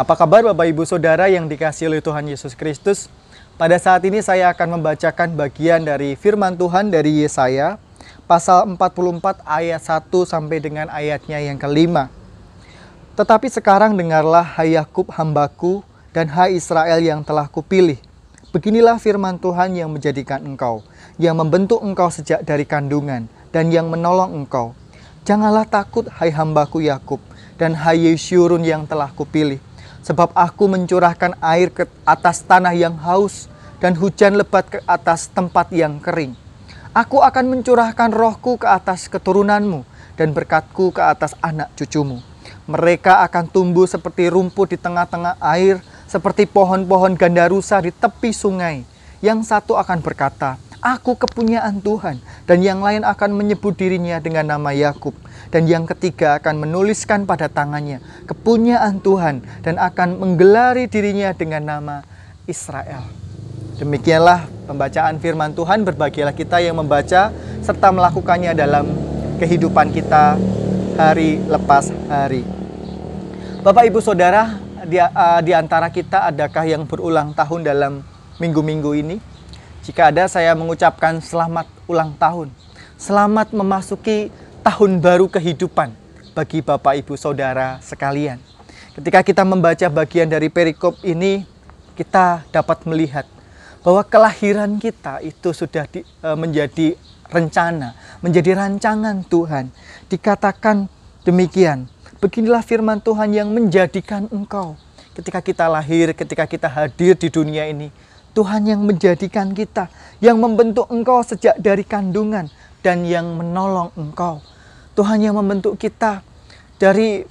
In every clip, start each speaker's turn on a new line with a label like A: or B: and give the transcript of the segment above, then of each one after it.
A: Apa kabar Bapak Ibu Saudara yang dikasihi oleh Tuhan Yesus Kristus? Pada saat ini saya akan membacakan bagian dari firman Tuhan dari Yesaya pasal 44 ayat 1 sampai dengan ayatnya yang kelima. Tetapi sekarang dengarlah hai Yakub hambaku dan hai Israel yang telah kupilih. Beginilah firman Tuhan yang menjadikan engkau, yang membentuk engkau sejak dari kandungan dan yang menolong engkau. Janganlah takut hai hambaku Yakub dan hai Yesyurun yang telah kupilih. Sebab aku mencurahkan air ke atas tanah yang haus dan hujan lebat ke atas tempat yang kering. Aku akan mencurahkan rohku ke atas keturunanmu dan berkatku ke atas anak cucumu. Mereka akan tumbuh seperti rumput di tengah-tengah air, seperti pohon-pohon gandarusa di tepi sungai. Yang satu akan berkata, aku kepunyaan Tuhan, dan yang lain akan menyebut dirinya dengan nama Yakub. Dan yang ketiga akan menuliskan pada tangannya kepunyaan Tuhan dan akan menggelari dirinya dengan nama Israel. Demikianlah pembacaan firman Tuhan. Berbahagialah kita yang membaca serta melakukannya dalam kehidupan kita hari lepas hari. Bapak Ibu Saudara, di antara kita adakah yang berulang tahun dalam minggu-minggu ini? Jika ada, saya mengucapkan selamat ulang tahun. Selamat memasuki tahun baru kehidupan bagi Bapak Ibu Saudara sekalian. Ketika kita membaca bagian dari perikop ini, kita dapat melihat bahwa kelahiran kita itu sudah menjadi rencana, menjadi rancangan Tuhan. Dikatakan demikian, beginilah firman Tuhan yang menjadikan engkau. Ketika kita lahir, ketika kita hadir di dunia ini, Tuhan yang menjadikan kita, yang membentuk engkau sejak dari kandungan dan yang menolong engkau. Tuhan yang membentuk kita dari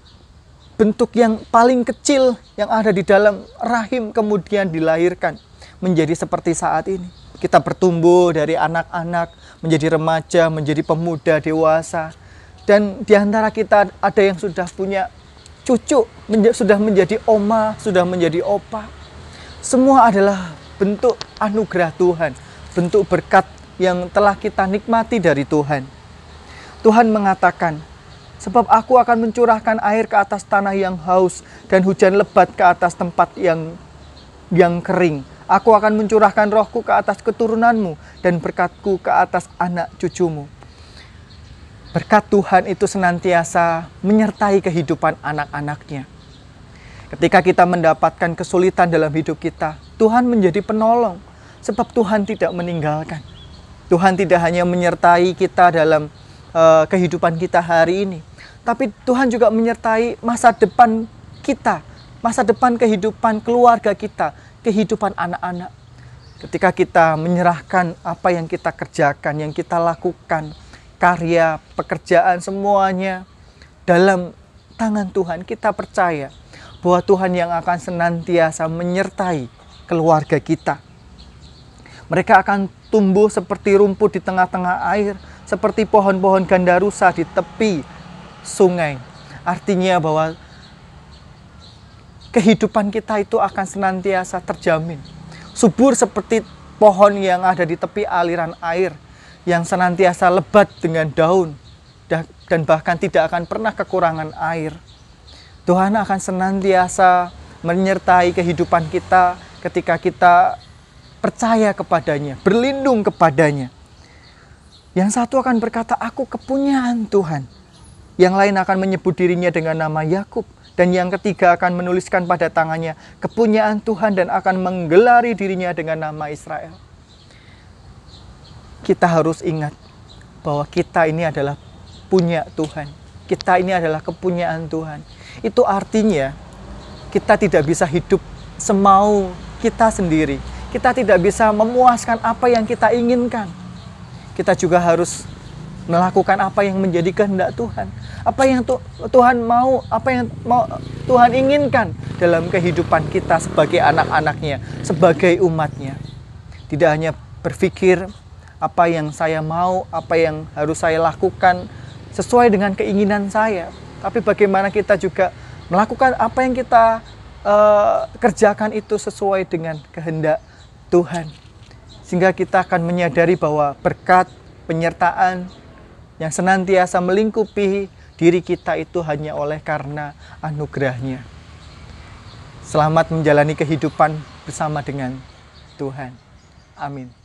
A: bentuk yang paling kecil yang ada di dalam rahim, kemudian dilahirkan menjadi seperti saat ini. Kita bertumbuh dari anak-anak, menjadi remaja, menjadi pemuda, dewasa. Dan di antara kita ada yang sudah punya cucu, sudah menjadi oma, sudah menjadi opa. Semua adalah bentuk anugerah Tuhan, bentuk berkat yang telah kita nikmati dari Tuhan. Tuhan mengatakan, sebab aku akan mencurahkan air ke atas tanah yang haus dan hujan lebat ke atas tempat yang kering. Aku akan mencurahkan rohku ke atas keturunanmu dan berkatku ke atas anak cucumu. Berkat Tuhan itu senantiasa menyertai kehidupan anak-anaknya. Ketika kita mendapatkan kesulitan dalam hidup kita, Tuhan menjadi penolong. Sebab Tuhan tidak meninggalkan. Tuhan tidak hanya menyertai kita dalam kehidupan kita hari ini, tapi Tuhan juga menyertai masa depan kita, masa depan kehidupan keluarga kita, kehidupan anak-anak. Ketika kita menyerahkan apa yang kita kerjakan, yang kita lakukan, karya, pekerjaan, semuanya dalam tangan Tuhan, kita percaya bahwa Tuhan yang akan senantiasa menyertai keluarga kita. Mereka akan tumbuh seperti rumput di tengah-tengah air, seperti pohon-pohon gandarusa di tepi sungai. Artinya bahwa kehidupan kita itu akan senantiasa terjamin. Subur seperti pohon yang ada di tepi aliran air, yang senantiasa lebat dengan daun, dan bahkan tidak akan pernah kekurangan air. Tuhan akan senantiasa menyertai kehidupan kita ketika kita percaya kepadanya, berlindung kepadanya. Yang satu akan berkata, aku kepunyaan Tuhan. Yang lain akan menyebut dirinya dengan nama Yakub. Dan yang ketiga akan menuliskan pada tangannya kepunyaan Tuhan dan akan menggelari dirinya dengan nama Israel. Kita harus ingat bahwa kita ini adalah punya Tuhan. Kita ini adalah kepunyaan Tuhan. Itu artinya kita tidak bisa hidup semau kita sendiri. Kita tidak bisa memuaskan apa yang kita inginkan. Kita juga harus melakukan apa yang menjadi kehendak Tuhan. Apa yang Tuhan mau, apa yang mau Tuhan inginkan dalam kehidupan kita sebagai anak-anaknya, sebagai umatnya. Tidak hanya berpikir apa yang saya mau, apa yang harus saya lakukan sesuai dengan keinginan saya. Tapi bagaimana kita juga melakukan apa yang kita kerjakan itu sesuai dengan kehendak Tuhan. Sehingga kita akan menyadari bahwa berkat, penyertaan yang senantiasa melingkupi diri kita itu hanya oleh karena anugerahnya. Selamat menjalani kehidupan bersama dengan Tuhan. Amin.